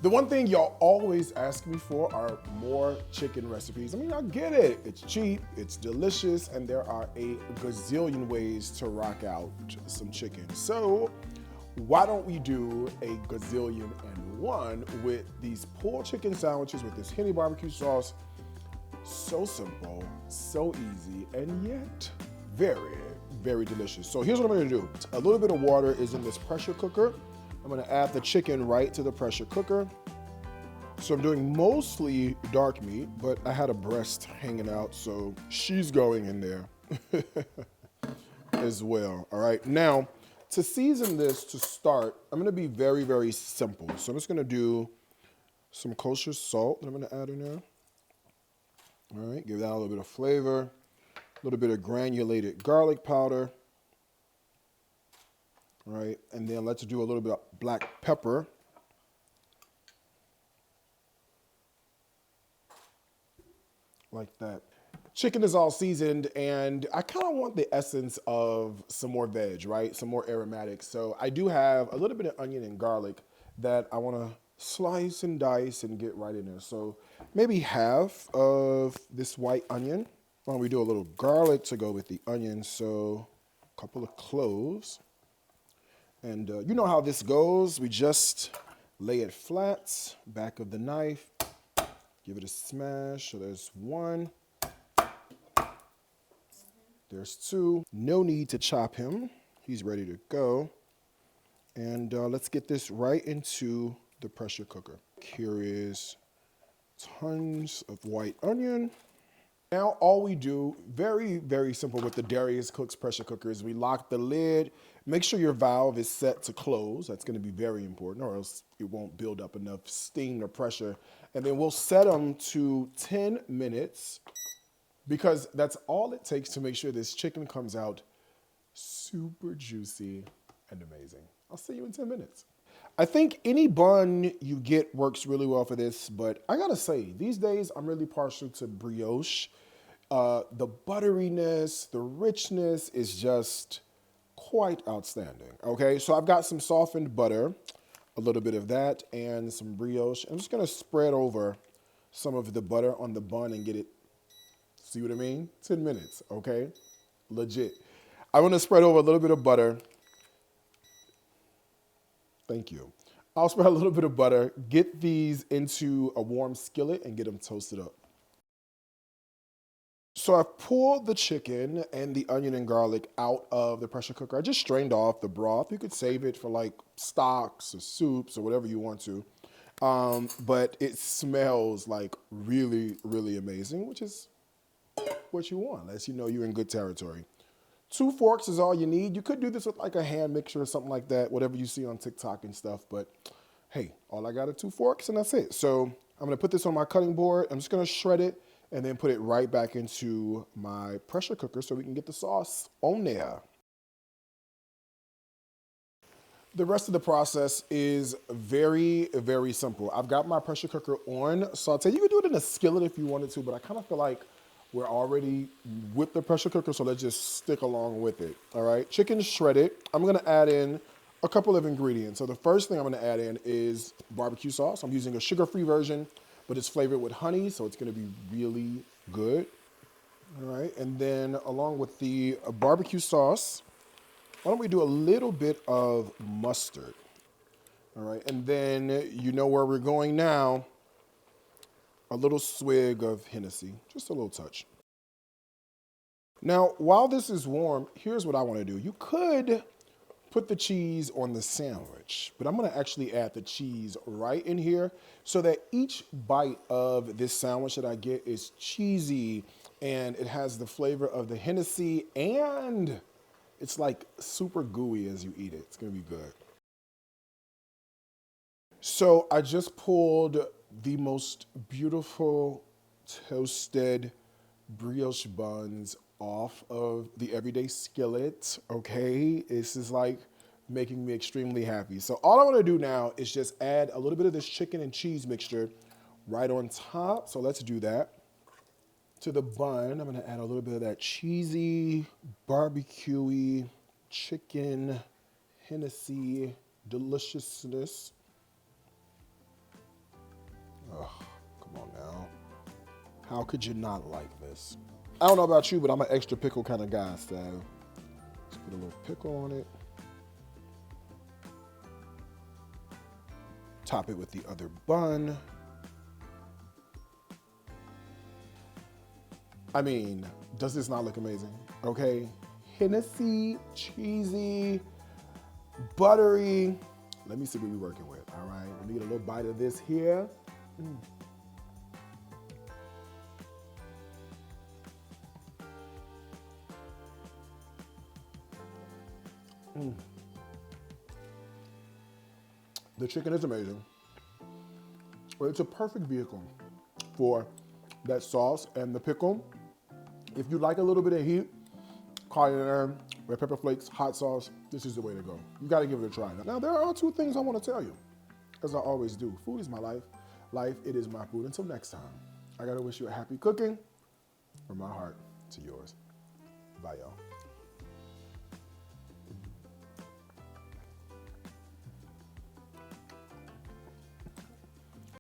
The one thing y'all always ask me for are more chicken recipes. I mean, I get it. It's cheap, it's delicious, and there are a gazillion ways to rock out some chicken. So why don't we do a gazillion and one with these pulled chicken sandwiches with this Henny barbecue sauce? So simple, so easy, and yet very, very delicious. So here's what I'm gonna do. A little bit of water is in this pressure cooker. I'm gonna add the chicken right to the pressure cooker. So I'm doing mostly dark meat, but I had a breast hanging out, so she's going in there as well. All right, now to season this to start, I'm gonna be very, very simple. So I'm just gonna do some kosher salt that I'm gonna add in there. All right, give that a little bit of flavor, a little bit of granulated garlic powder. All right, and then let's do a little bit of black pepper. Like that. Chicken is all seasoned, and I kind of want the essence of some more veg, right? Some more aromatics. So I do have a little bit of onion and garlic that I want to slice and dice and get right in there. So maybe half of this white onion. Why don't we do a little garlic to go with the onion? So a couple of cloves. And you know how this goes. We just lay it flat, back of the knife, give it a smash. So there's one, there's two. No need to chop him. He's ready to go. And let's get this right into the pressure cooker. Here is tons of white onion. Now all we do, very, very simple with the DariusCooks Pressure Cooker, is we lock the lid. Make sure your valve is set to close. That's gonna be very important, or else it won't build up enough steam or pressure. And then we'll set them to 10 minutes because that's all it takes to make sure this chicken comes out super juicy and amazing. I'll see you in 10 minutes. I think any bun you get works really well for this, but I gotta say, these days I'm really partial to brioche. The butteriness, the richness is just quite outstanding, okay? So I've got some softened butter, a little bit of that, and some brioche. I'm just gonna spread over some of the butter on the bun and get it, see what I mean? 10 minutes, okay? Legit. I wanna spread over a little bit of butter. Thank you. I'll spread a little bit of butter, get these into a warm skillet and get them toasted up. So I've pulled the chicken and the onion and garlic out of the pressure cooker. I just strained off the broth. You could save it for like stocks or soups or whatever you want to. But it smells like really, really amazing, which is what you want. Lets you know you're in good territory. 2 forks is all you need. You could do this with like a hand mixer or something like that, whatever you see on TikTok and stuff. But hey, all I got are 2 forks and that's it. So I'm gonna put this on my cutting board. I'm just gonna shred it and then put it right back into my pressure cooker so we can get the sauce on there. The rest of the process is very, very simple. I've got my pressure cooker on saute. You could do it in a skillet if you wanted to, but I kind of feel like we're already with the pressure cooker, so let's just stick along with it, all right? Chicken shredded. I'm gonna add in a couple of ingredients. So the first thing I'm gonna add in is barbecue sauce. I'm using a sugar-free version, but it's flavored with honey, so it's gonna be really good, all right? And then along with the barbecue sauce, why don't we do a little bit of mustard, all right? And then you know where we're going now. A little swig of Hennessy, just a little touch. Now, while this is warm, here's what I want to do. You could put the cheese on the sandwich, but I'm going to actually add the cheese right in here so that each bite of this sandwich that I get is cheesy and it has the flavor of the Hennessy and it's like super gooey as you eat it. It's going to be good. So I just pulled the most beautiful toasted brioche buns off of the everyday skillet, okay? This is like making me extremely happy. So all I wanna do now is just add a little bit of this chicken and cheese mixture right on top. So let's do that. To the bun, I'm gonna add a little bit of that cheesy, barbecue-y chicken Hennessy deliciousness. How could you not like this? I don't know about you, but I'm an extra pickle kind of guy, so let's put a little pickle on it. Top it with the other bun. I mean, does this not look amazing? Okay, Hennessy, cheesy, buttery. Let me see what we're working with, all right? Let me get a little bite of this here. The chicken is amazing. Well, it's a perfect vehicle for that sauce and the pickle. If you like a little bit of heat, cayenne, red pepper flakes, hot sauce, this is the way to go. You gotta give it a try. Now, there are two things I wanna tell you, as I always do. Food is my life. Life, it is my food. Until next time, I gotta wish you a happy cooking from my heart to yours. Bye, y'all.